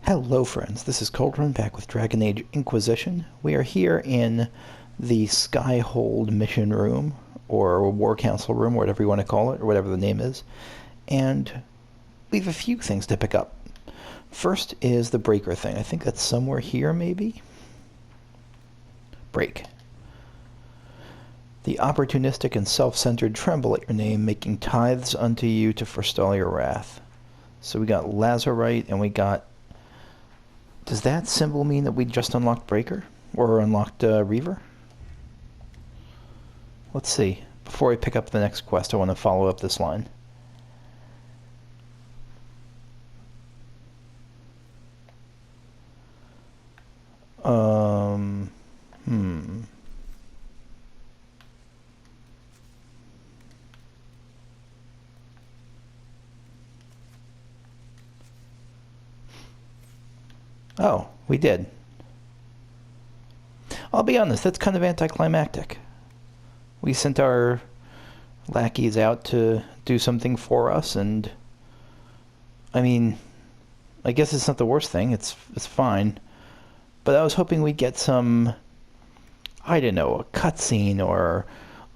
Hello friends, this is Cauldron back with Dragon Age Inquisition. We are here in the Skyhold mission room, or War Council room, whatever you want to call it, or whatever the name is. And we have a few things to pick up. First is the breaker thing. I think that's somewhere here, maybe? Break. The opportunistic and self-centered tremble at your name, making tithes unto you to forestall your wrath. So we got Lazarite, and we got... Does that symbol mean that we just unlocked Breaker? Or unlocked Reaver? Let's see. Before I pick up the next quest, I want to follow up this line. Oh, we did. I'll be honest, that's kind of anticlimactic. We sent our lackeys out to do something for us, and I mean, I guess it's not the worst thing. It's fine. But I was hoping we'd get some, I don't know, a cutscene or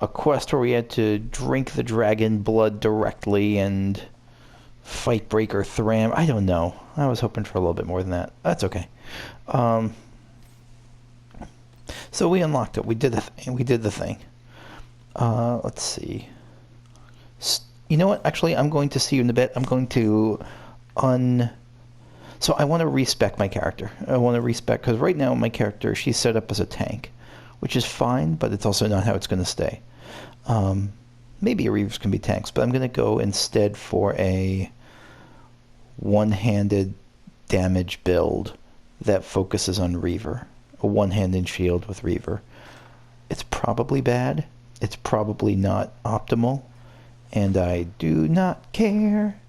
a quest where we had to drink the dragon blood directly and fight Breaker Thram. I don't know. I was hoping for a little bit more than that. That's okay. So we unlocked it. We did the thing. Let's see. You know what? Actually, I'm going to see you in a bit. I'm going to So I want to respec my character. I want to respec, because right now my character, she's set up as a tank, which is fine, but it's also not how it's going to stay. Maybe reavers can be tanks, but I'm going to go instead for a one-handed damage build that focuses on reaver. A one-handed shield with reaver. It's probably bad. It's probably not optimal. And I do not care.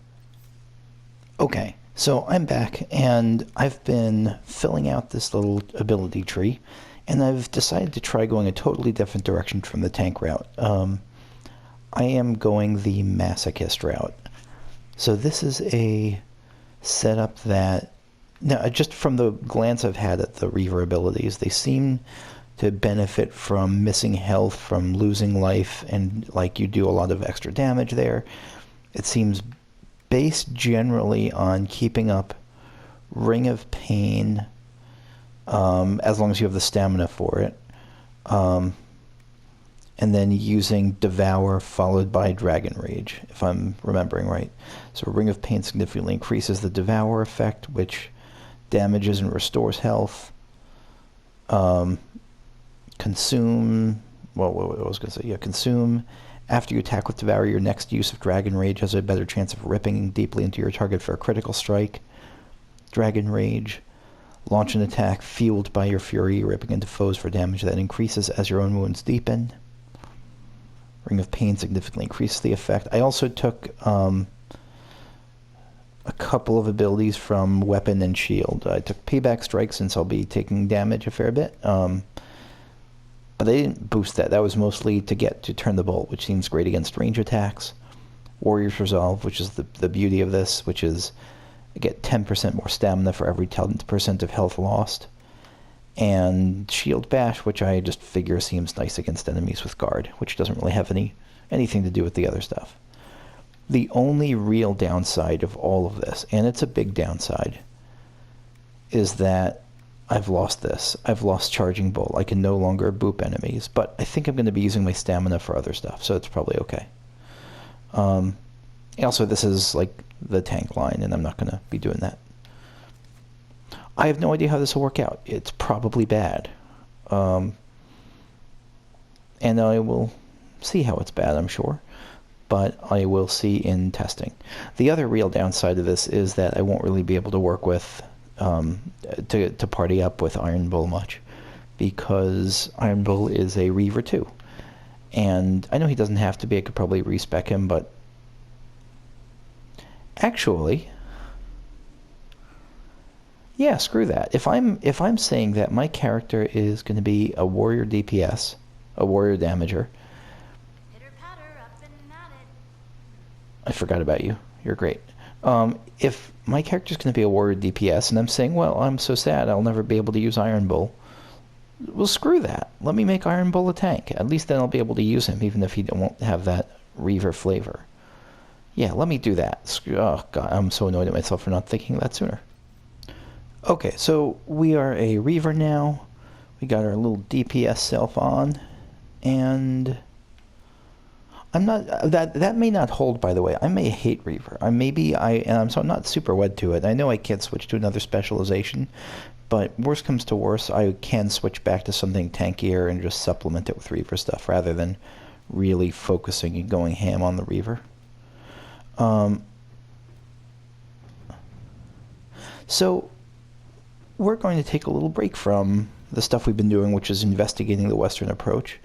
Okay, so I'm back, and I've been filling out this little ability tree, and I've decided to try going a totally different direction from the tank route. I am going the masochist route. So this is a setup that, now just from the glance I've had at the reaver abilities, they seem to benefit from missing health, from losing life, and like you do a lot of extra damage there. It seems based generally on keeping up Ring of Pain, as long as you have the stamina for it. And then using Devour followed by Dragon Rage, if I'm remembering right. So Ring of Pain significantly increases the Devour effect, which damages and restores health. Consume, well, what I was going to say, yeah, Consume. After you attack with Devour, your next use of Dragon Rage has a better chance of ripping deeply into your target for a critical strike. Dragon Rage. Launch an attack fueled by your fury, ripping into foes for damage that increases as your own wounds deepen. Ring of Pain significantly increases the effect. I also took a couple of abilities from Weapon and Shield. I took Payback Strike since I'll be taking damage a fair bit. But I didn't boost that. That was mostly to get to Turn the Bolt, which seems great against range attacks. Warrior's Resolve, which is the beauty of this, which is I get 10% more stamina for every 10% of health lost. And Shield Bash, which I just figure seems nice against enemies with guard, which doesn't really have anything to do with the other stuff. The only real downside of all of this, and it's a big downside, is that I've lost this. I've lost Charging Bolt. I can no longer boop enemies, but I think I'm going to be using my stamina for other stuff, so it's probably okay. Also, this is like the tank line, and I'm not going to be doing that. I have no idea how this will work out. It's probably bad. And I will see how it's bad, I'm sure. But I will see in testing. The other real downside of this is that I won't really be able to work with, to party up with Iron Bull much. Because Iron Bull is a Reaver too. And I know he doesn't have to be. I could probably respec him, but... Actually... Yeah, screw that. If I'm saying that my character is going to be a warrior DPS, a warrior damager. Pitter patter, up and at it. I forgot about you. You're great. If my character's going to be a warrior DPS, and I'm saying, well, I'm so sad I'll never be able to use Iron Bull, well, screw that. Let me make Iron Bull a tank. At least then I'll be able to use him, even if he won't have that reaver flavor. Yeah, let me do that. Oh, God, I'm so annoyed at myself for not thinking of that sooner. Okay, so we are a reaver now. We got our little DPS self on, and I'm not that may not hold, by the way. I may hate reaver. So I'm not super wed to it. I know I can't switch to another specialization, but worst comes to worst, I can switch back to something tankier and just supplement it with reaver stuff rather than really focusing and going ham on the reaver. So we're going to take a little break from the stuff we've been doing, which is investigating the Western approach,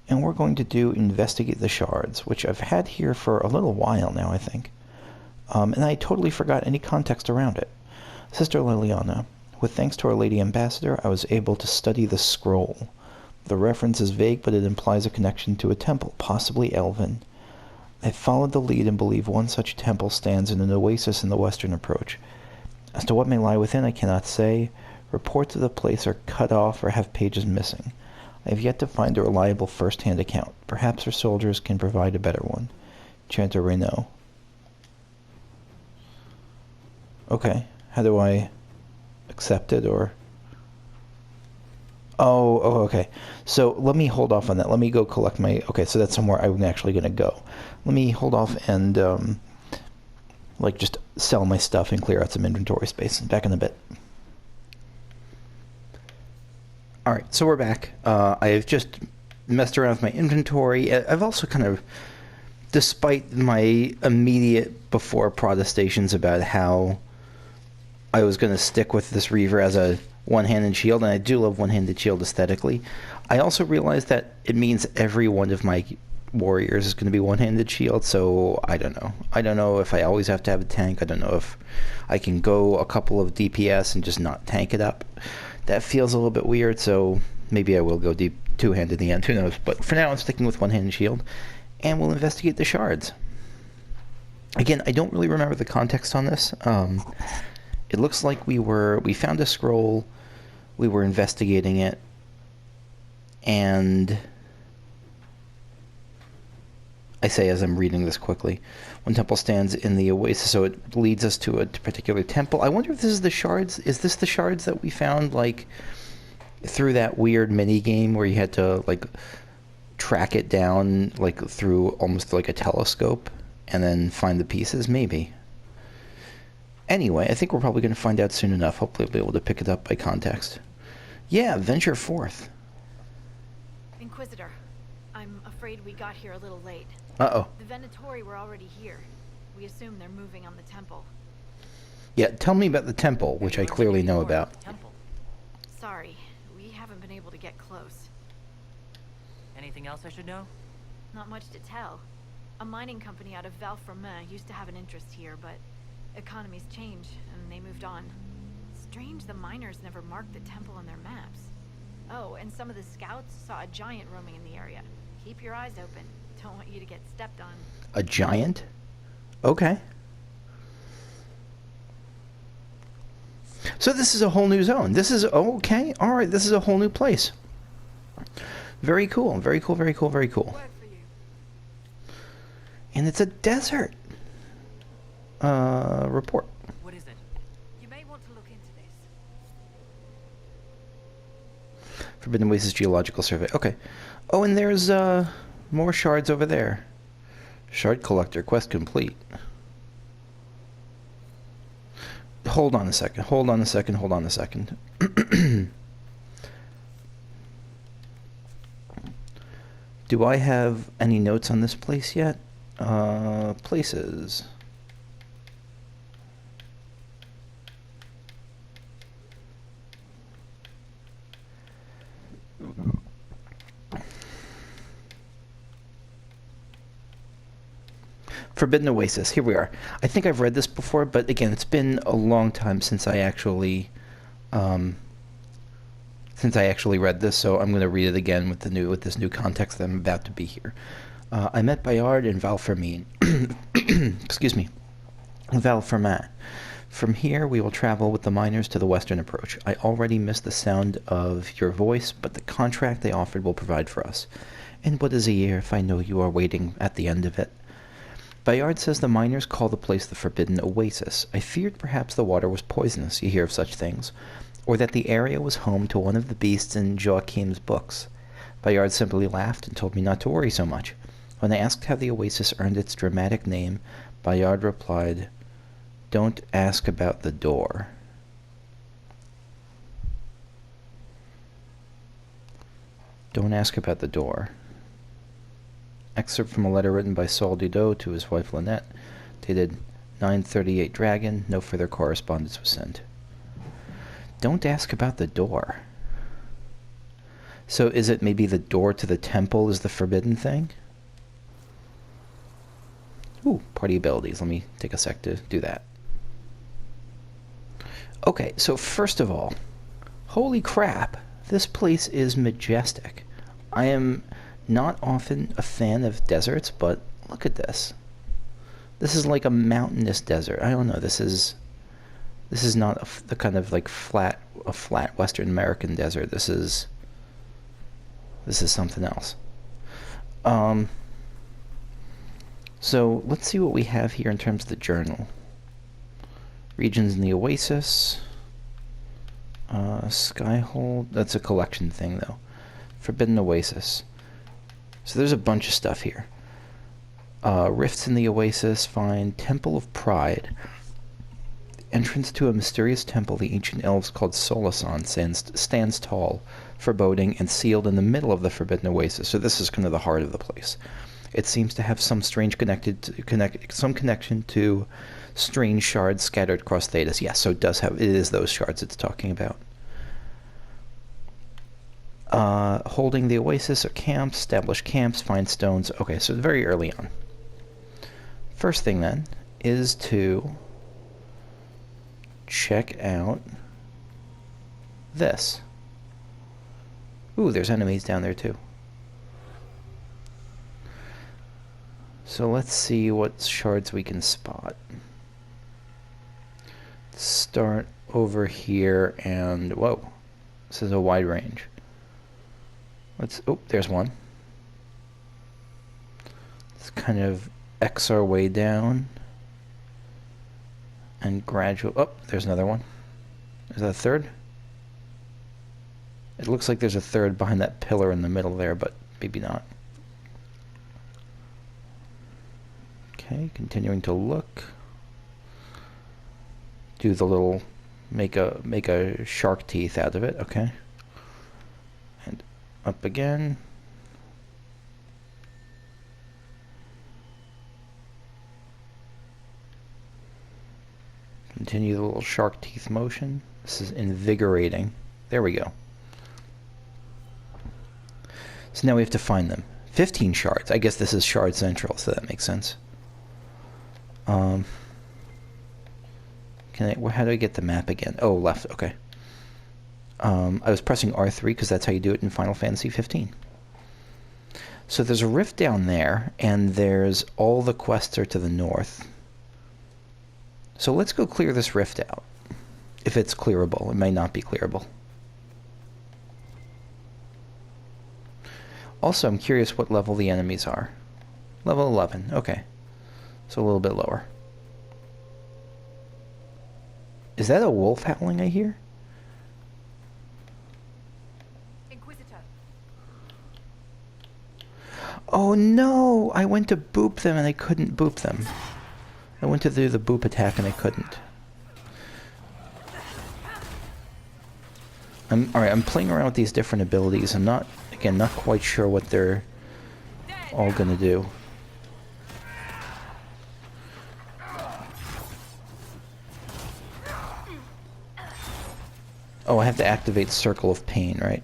and we're going to investigate the shards, which I've had here for a little while now, I think. And I totally forgot any context around it. Sister Liliana, with thanks to our Lady Ambassador, I was able to study the scroll. The reference is vague, but it implies a connection to a temple, possibly elven. I followed the lead and believe one such temple stands in an oasis in the Western approach. As to what may lie within, I cannot say. Reports of the place are cut off or have pages missing. I have yet to find a reliable first-hand account. Perhaps our soldiers can provide a better one. Chanter Renault. Okay, how do I accept it, or... Oh, okay. So let me hold off on that. Let me go collect my... Okay, so that's somewhere I'm actually going to go. Let me hold off and, just sell my stuff and clear out some inventory space. Back in a bit. Alright, so we're back. I've just messed around with my inventory. I've also kind of, despite my immediate before protestations about how I was going to stick with this reaver as a one-handed shield, and I do love one-handed shield aesthetically, I also realized that it means every one of my warriors is going to be one-handed shield, so I don't know. I don't know if I always have to have a tank. I don't know if I can go a couple of DPS and just not tank it up. That feels a little bit weird, so maybe I will go deep two-handed in the end, who knows. But for now, I'm sticking with one-handed shield, and we'll investigate the shards. Again, I don't really remember the context on this. It looks like we found a scroll, we were investigating it, and I say as I'm reading this quickly, one temple stands in the oasis, so it leads us to a particular temple. I wonder if this is the shards. Is this the shards that we found, through that weird mini game where you had to, track it down, through almost like a telescope, and then find the pieces? Maybe. Anyway, I think we're probably going to find out soon enough. Hopefully we'll be able to pick it up by context. Yeah, venture forth. Inquisitor, I'm afraid we got here a little late. Uh-oh. The Venatori were already here. We assume they're moving on the temple. Yeah, tell me about the temple, which I clearly know about. Sorry, we haven't been able to get close. Anything else I should know? Not much to tell. A mining company out of Valfremin used to have an interest here, but economies change, and they moved on. Strange the miners never marked the temple on their maps. Oh, and some of the scouts saw a giant roaming in the area. Keep your eyes open. Don't want you to get stepped on. A giant? Okay. So this is a whole new zone. This is... Okay, alright, this is a whole new place. Very cool, very cool, very cool, very cool. And it's a desert. Report. What is it? You may want to look into this. Forbidden Oasis Geological Survey. Okay. Oh, and there's, more shards over there. Shard collector, quest complete. Hold on a second, hold on a second, hold on a second. Do I have any notes on this place yet? Places. Forbidden Oasis. Here we are. I think I've read this before, but again, it's been a long time since I actually read this, so I'm going to read it again with this new context that I'm about to be here. I met Bayard in Valfermine. Excuse me. Val Fermat. From here, we will travel with the miners to the western approach. I already miss the sound of your voice, but the contract they offered will provide for us. And what is a year if I know you are waiting at the end of it? Bayard says the miners call the place the Forbidden Oasis. I feared perhaps the water was poisonous, you hear of such things, or that the area was home to one of the beasts in Joachim's books. Bayard simply laughed and told me not to worry so much. When I asked how the oasis earned its dramatic name, Bayard replied, "Don't ask about the door." Don't ask about the door. Excerpt from a letter written by Saul Dudot to his wife Lynette, dated 9:38 Dragon. No further correspondence was sent. Don't ask about the door. So is it maybe the door to the temple is the forbidden thing? Ooh, party abilities. Let me take a sec to do that. Okay, so first of all, holy crap, this place is majestic. I am not often a fan of deserts, but look at this. This is like a mountainous desert. I don't know. This is not the kind of like flat Western American desert. This is something else. So let's see what we have here in terms of the journal. Regions in the Oasis. Skyhold. That's a collection thing, though. Forbidden Oasis. So there's a bunch of stuff here. Rifts in the Oasis. Find Temple of Pride. Entrance to a mysterious temple the ancient elves called Solasan stands tall, foreboding, and sealed in the middle of the Forbidden Oasis. So this is kind of the heart of the place. It seems to have some strange connection to strange shards scattered across Thedas. Yes, so it is those shards it's talking about. Holding the Oasis or camps, establish camps, find stones. Okay, so very early on. First thing then is to check out this. Ooh, there's enemies down there too. So let's see what shards we can spot. Start over here and whoa, this is a wide range. Oh, there's one. Let's kind of X our way down and oh, there's another one. Is that a third? It looks like there's a third behind that pillar in the middle there, but maybe not. Okay, continuing to look. Do the little make a shark teeth out of it, okay. And up again. Continue the little shark teeth motion. This is invigorating. There we go. So now we have to find them. 15 shards. I guess this is Shard Central, so that makes sense. How do I get the map again? Oh, left. Okay. I was pressing R3 because that's how you do it in Final Fantasy 15. So there's a rift down there, and there's all the quests are to the north. So let's go clear this rift out. If it's clearable. It may not be clearable. Also, I'm curious what level the enemies are. Level 11. Okay. So a little bit lower. Is that a wolf howling I hear? Inquisitor. Oh no! I went to boop them and I couldn't boop them. I went to do the boop attack and I couldn't. Alright, I'm playing around with these different abilities. I'm not quite sure what they're all gonna do. Oh, I have to activate Circle of Pain, right?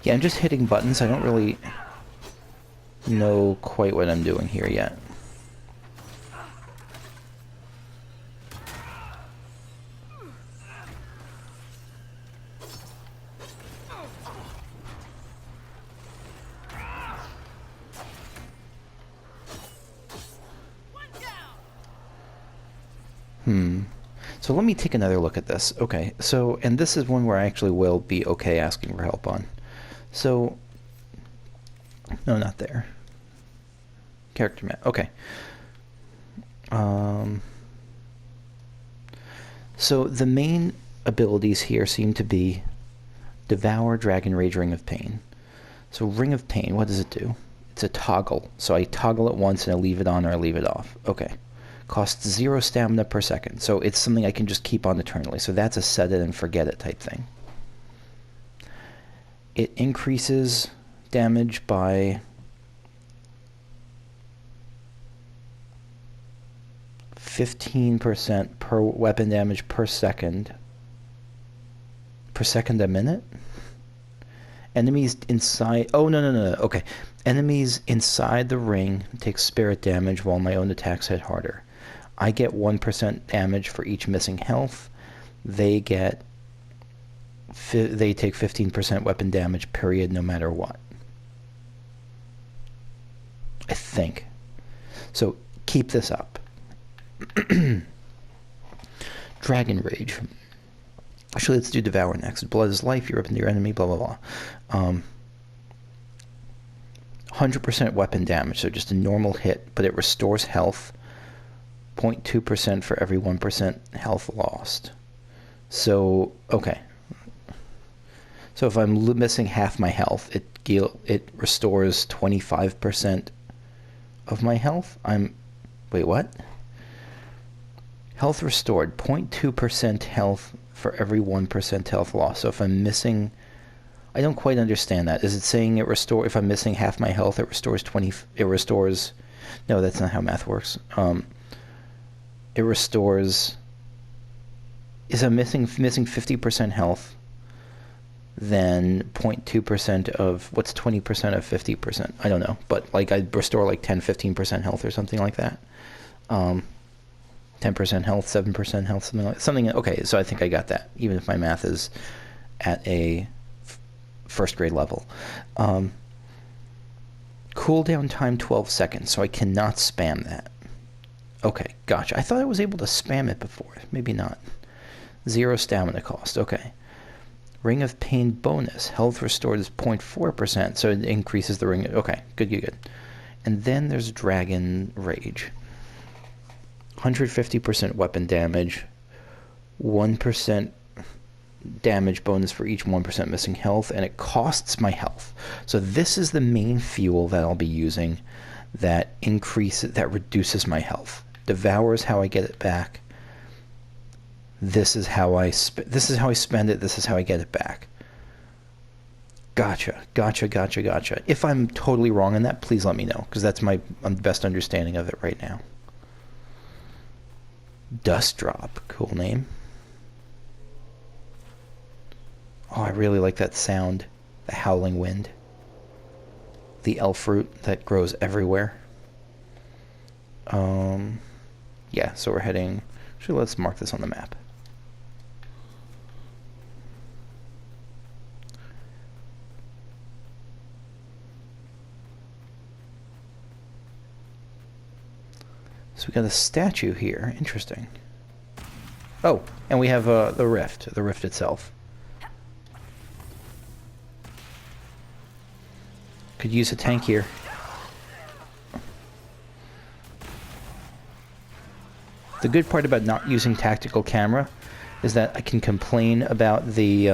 Yeah, I'm just hitting buttons. I don't really know quite what I'm doing here yet. So let me take another look at this. Okay, so, and this is one where I actually will be okay asking for help on. So, no, not there. Character map, okay. So the main abilities here seem to be Devour, Dragon Rage, Ring of Pain. So Ring of Pain, what does it do? It's a toggle. So I toggle it once and I leave it on or I leave it off. Okay. Costs 0 stamina per second. So it's something I can just keep on eternally. So that's a set it and forget it type thing. It increases damage by 15% per weapon damage per second. Per second a minute? Enemies inside... Oh, no. Okay. Enemies inside the ring take spirit damage while my own attacks hit harder. I get 1% damage for each missing health. They take 15% weapon damage, period, no matter what. I think. So keep this up. Dragon Rage. Actually, let's do Devour next. Blood is life, you rip into your enemy, blah, blah, blah. 100% weapon damage, so just a normal hit, but it restores health. 0.2% for every 1% health lost. So, okay. So if I'm missing half my health, it restores 25% of my health. Wait, what? Health restored, 0.2% health for every 1% health loss. So if I'm missing... I don't quite understand that. Is it saying if I'm missing half my health, it restores 20... It restores... No, that's not how math works. It restores... Is I'm missing 50% health, then 0.2% of... What's 20% of 50%? I don't know. But like I restore like 10-15% health or something like that. 10% health, 7% health, something. Okay, so I think I got that, even if my math is at a first grade level. Cooldown time 12 seconds, so I cannot spam that. Okay, gotcha. I thought I was able to spam it before. Maybe not. 0 stamina cost. Okay. Ring of Pain bonus. Health restored is 0.4%, so it increases the ring. Okay, good. And then there's Dragon Rage. 150% weapon damage. 1% damage bonus for each 1% missing health, and it costs my health. So this is the main fuel that I'll be using that reduces my health. Devour is how I get it back. This is how I spend it. This is how I get it back. Gotcha. If I'm totally wrong on that, please let me know, because that's my best understanding of it right now. Dust Drop, cool name. Oh, I really like that sound. The howling wind. The elf root that grows everywhere. Yeah, so we're heading... Actually, let's mark this on the map. So we got a statue here. Interesting. Oh, and we have the rift itself. Could use a tank here. The good part about not using tactical camera is that I can complain about the...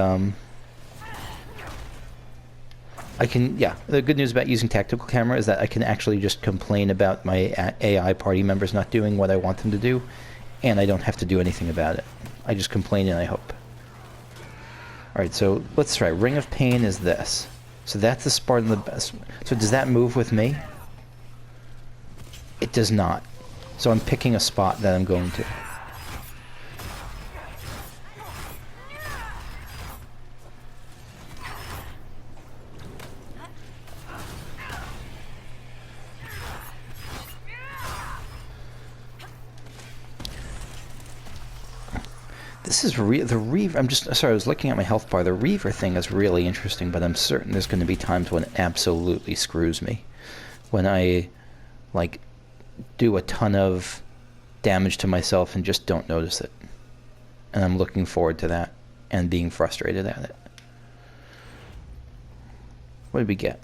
the good news about using tactical camera is that I can actually just complain about my AI party members not doing what I want them to do, and I don't have to do anything about it. I just complain and I hope. Alright, so let's try. Ring of Pain is this. So that's the Spartan the best. So does that move with me? It does not. So I'm picking a spot that I'm going to. This is the reaver. I'm just sorry. I was looking at my health bar. The reaver thing is really interesting, but I'm certain there's going to be times when it absolutely screws me. When I, like, do a ton of damage to myself and just don't notice it. And I'm looking forward to that and being frustrated at it. What did we get?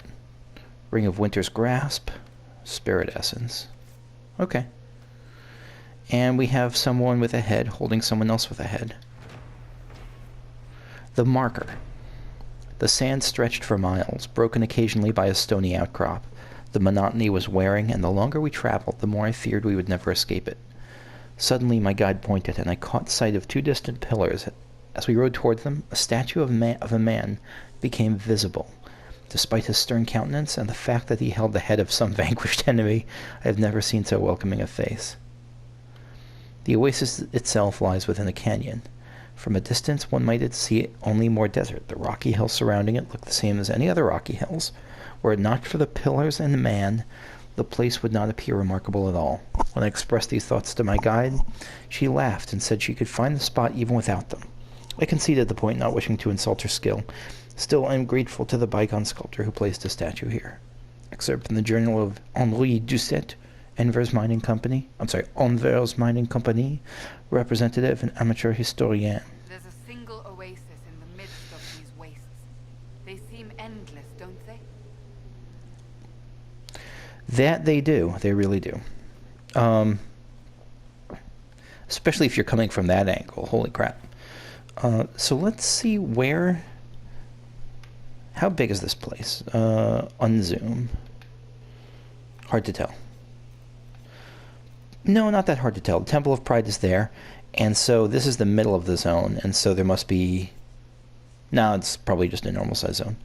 Ring of Winter's Grasp, Spirit Essence. Okay. And we have someone with a head holding someone else with a head. The Marker. The sand stretched for miles, broken occasionally by a stony outcrop. The monotony was wearing, and the longer we traveled, the more I feared we would never escape it. Suddenly my guide pointed, and I caught sight of two distant pillars. As we rode toward them, a statue of a man became visible. Despite his stern countenance and the fact that he held the head of some vanquished enemy, I have never seen so welcoming a face. The oasis itself lies within a canyon. From a distance, one might see only more desert. The rocky hills surrounding it look the same as any other rocky hills. Were it not for the pillars and the man, the place would not appear remarkable at all. When I expressed these thoughts to my guide, she laughed and said she could find the spot even without them. I conceded the point, not wishing to insult her skill. Still, I am grateful to the bygone sculptor who placed a statue here. Excerpt from the journal of Henri Doucet, Anvers Mining Company, representative and amateur historian. There's a single oasis in the midst of these wastes. They seem endless, don't they? That they do. They really do. Especially if you're coming from that angle. Holy crap. So let's see where... How big is this place? Unzoom. Hard to tell. No, not that hard to tell. The Temple of Pride is there, and so this is the middle of the zone, and so there must be... No, it's probably just a normal size zone.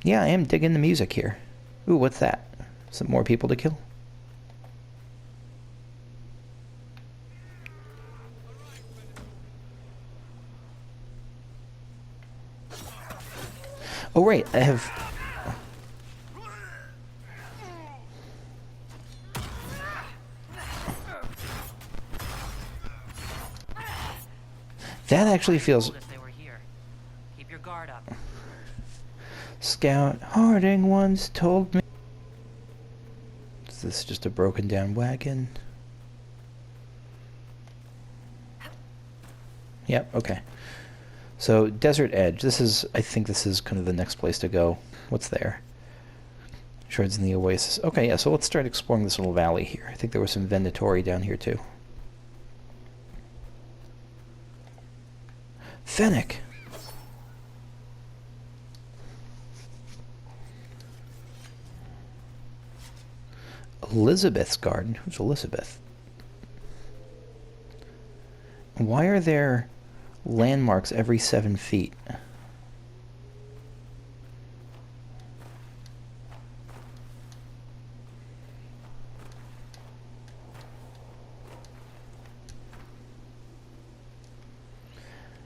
Yeah, I am digging the music here. Ooh, what's that? Some more people to kill? Oh, right, I have... That actually feels... If they were here. Keep your guard up. Scout Harding once told me... Is this just a broken down wagon? Yep, okay. So, Desert Edge. This is... I think this is kind of the next place to go. What's there? Shards in the Oasis. Okay, yeah, so let's start exploring this little valley here. I think there was some Venatori down here, too. Fennec! Elizabeth's garden? Who's Elizabeth? Why are there landmarks every 7 feet?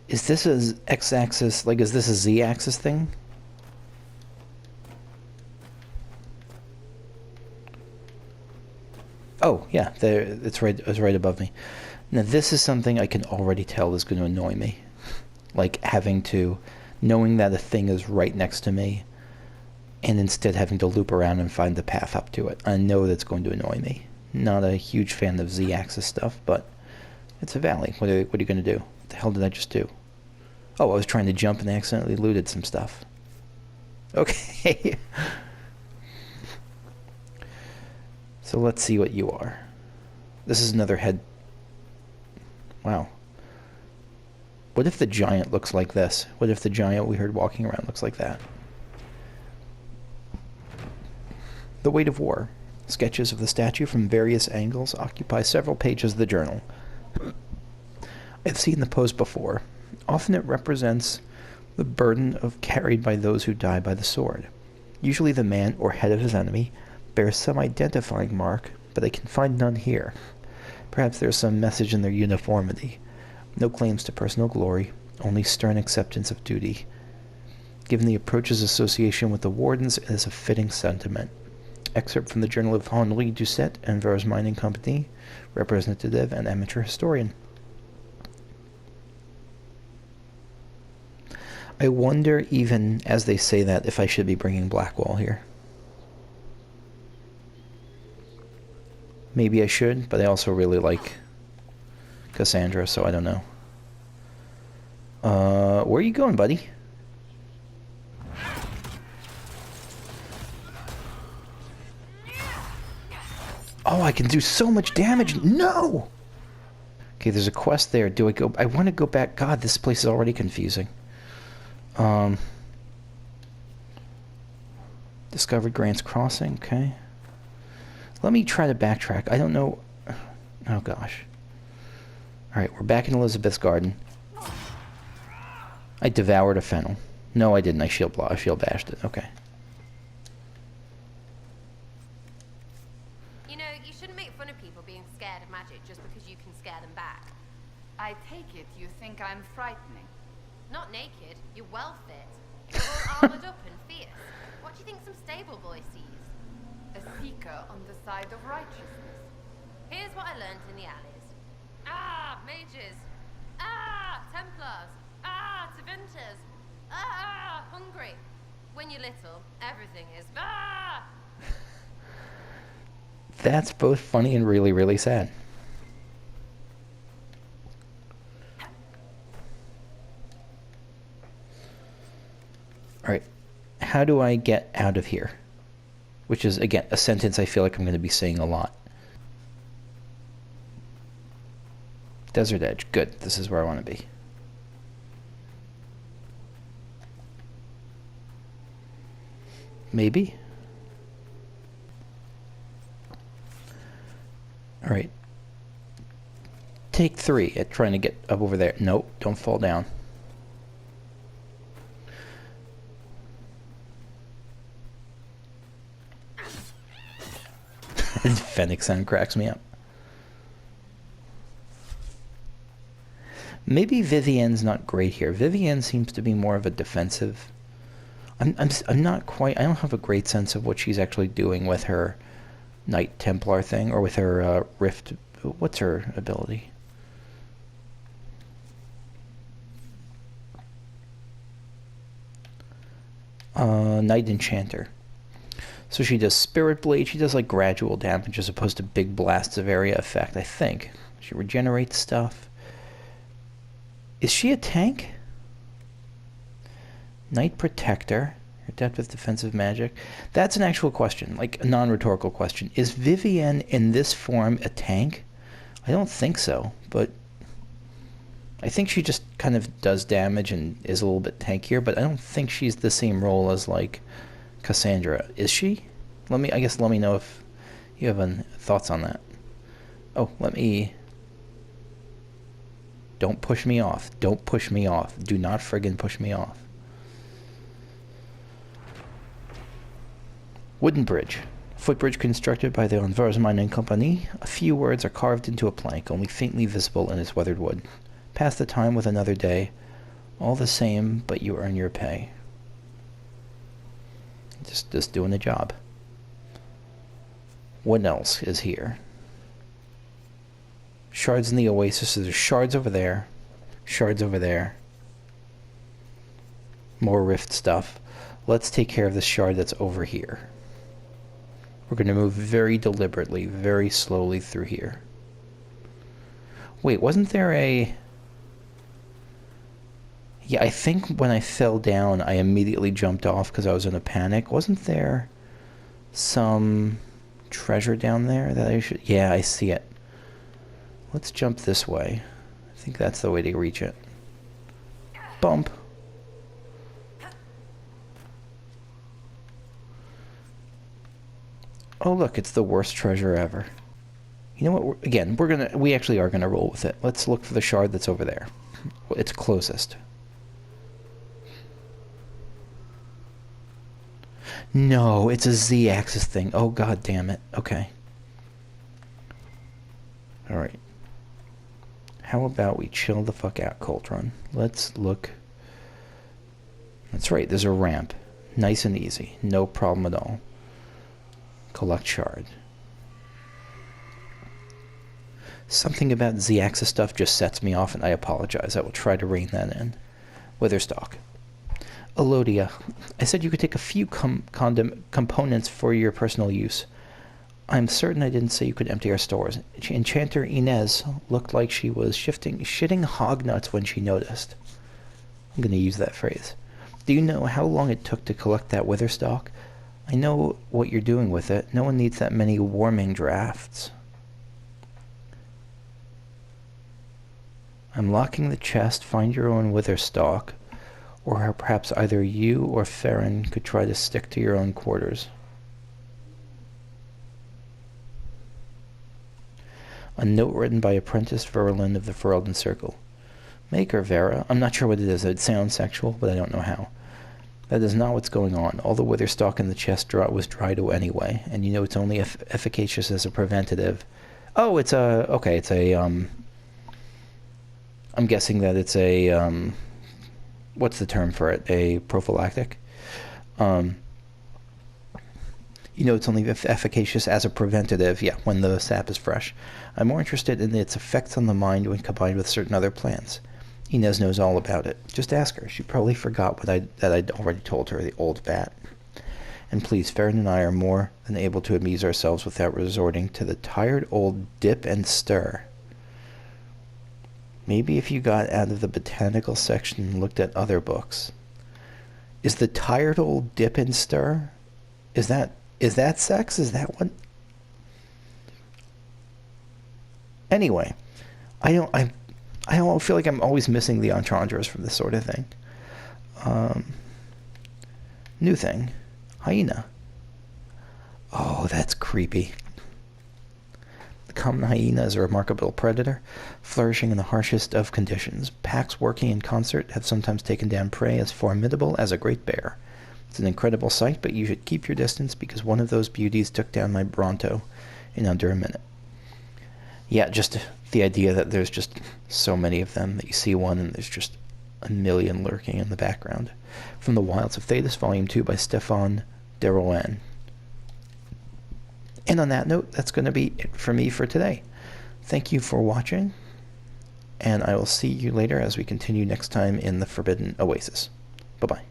Is this a x-axis, like is this a z-axis thing? Oh, yeah, there, it's right above me. Now this is something I can already tell is going to annoy me. Like having to, knowing that a thing is right next to me, and instead having to loop around and find the path up to it. I know that's going to annoy me. Not a huge fan of z-axis stuff, but it's a valley. What are you going to do? What the hell did I just do? Oh, I was trying to jump and accidentally looted some stuff. Okay. So let's see what you are. This is another head. Wow. What if the giant looks like this? What if the giant we heard walking around looks like that? The Weight of War. Sketches of the statue from various angles occupy several pages of the journal. I've seen the pose before. Often it represents the burden carried by those who die by the sword. Usually the man or head of his enemy bears some identifying mark, but I can find none here. Perhaps there is some message in their uniformity. No claims to personal glory, only stern acceptance of duty. Given the approach's association with the wardens, it is a fitting sentiment. Excerpt from the journal of Henri Doucet, Anvers Mining Company, representative and amateur historian. I wonder, even as they say that, if I should be bringing Blackwall here. Maybe I should, but I also really like Cassandra, so I don't know. Where are you going, buddy? Oh, I can do so much damage. No! Okay, there's a quest there. Do I go? I want to go back. God, this place is already confusing. Discovered Grant's Crossing. Okay. Let me try to backtrack. I don't know. Oh, gosh. Alright, we're back in Elizabeth's garden. I devoured a fennel. No, I didn't. I shield bashed it. Okay. You know, you shouldn't make fun of people being scared of magic just because you can scare them back. I take it you think I'm frightening. Not naked, you're well fit. You're all armored up and fierce. What do you think some stable boy sees? A seeker on the side of righteousness. Here's what I learned in the alleys. Ah, mages. Ah, Templars. Ah, Tevinters. Ah, hungry. When you're little, everything is ah. That's both funny and really, really sad. Alright, how do I get out of here? Which is, again, a sentence I feel like I'm going to be saying a lot. Desert Edge. Good. This is where I want to be. Maybe? Alright. Take 3 at trying to get up over there. Nope, don't fall down. Fennec sound cracks me up. Maybe Vivienne's not great here. Vivienne seems to be more of a defensive. I'm not quite. I don't have a great sense of what she's actually doing with her Knight Templar thing, or with her Rift. What's her ability? Knight Enchanter. So she does Spirit Blade. She does like gradual damage as opposed to big blasts of area effect, I think. She regenerates stuff. Is she a tank? Knight Protector. Adept with defensive magic. That's an actual question, like a non-rhetorical question. Is Vivienne in this form a tank? I don't think so, but I think she just kind of does damage and is a little bit tankier, but I don't think she's the same role as like Cassandra. Is she? Let me know if you have thoughts on that. Oh, don't push me off. Don't push me off. Do not friggin' push me off. Wooden bridge. Footbridge constructed by the Anvers Mining Company. A few words are carved into a plank, only faintly visible in its weathered wood. Pass the time with another day. All the same, but you earn your pay. Just doing the job. What else is here? Shards in the Oasis. So there's shards over there. Shards over there. More rift stuff. Let's take care of the shard that's over here. We're going to move very deliberately, very slowly through here. Wait, wasn't there a... Yeah, I think when I fell down, I immediately jumped off because I was in a panic. Wasn't there some treasure down there that I should... Yeah, I see it. Let's jump this way. I think that's the way to reach it. Bump. Oh, look, it's the worst treasure ever. You know what? We actually are gonna roll with it. Let's look for the shard that's over there. It's closest. No, it's a Z-axis thing. Oh, god damn it. Okay. Alright. How about we chill the fuck out, Coltron? Let's look. That's right, there's a ramp. Nice and easy. No problem at all. Collect shard. Something about Z-axis stuff just sets me off, and I apologize. I will try to rein that in. Witherstock. Elodia. I said you could take a few components for your personal use. I'm certain I didn't say you could empty our stores. Enchanter Inez looked like she was shitting hog nuts when she noticed. I'm going to use that phrase. Do you know how long it took to collect that wither stalk? I know what you're doing with it. No one needs that many warming drafts. I'm locking the chest. Find your own wither stalk. Or perhaps either you or Farron could try to stick to your own quarters. A note written by Apprentice Verlin of the Ferelden Circle. Maker Vera. I'm not sure what it is. It sounds sexual, but I don't know how. That is not what's going on. All the wither stalk in the chest was dried anyway, and you know it's only efficacious as a preventative. Oh, it's a... Okay, it's a... I'm guessing that it's a... what's the term for it? A prophylactic? You know it's only efficacious as a preventative, yeah, when the sap is fresh. I'm more interested in its effects on the mind when combined with certain other plants. Inez knows all about it. Just ask her. She probably forgot that I'd already told her, the old bat. And please, Farron and I are more than able to amuse ourselves without resorting to the tired old dip and stir. Maybe if you got out of the botanical section and looked at other books. Is the tired old dip and stir? Is that sex? Is that what? Anyway, I don't feel like I'm always missing the entendres from this sort of thing. New thing. Hyena. Oh, that's creepy. The common hyena is a remarkable predator, flourishing in the harshest of conditions. Packs working in concert have sometimes taken down prey as formidable as a great bear. It's an incredible sight, but you should keep your distance because one of those beauties took down my Bronto in under a minute. Yeah, just the idea that there's just so many of them that you see one and there's just a million lurking in the background. From the Wilds of Thetis, Volume 2 by Stefan de Rouen. And on that note, that's going to be it for me for today. Thank you for watching, and I will see you later as we continue next time in the Forbidden Oasis. Bye-bye.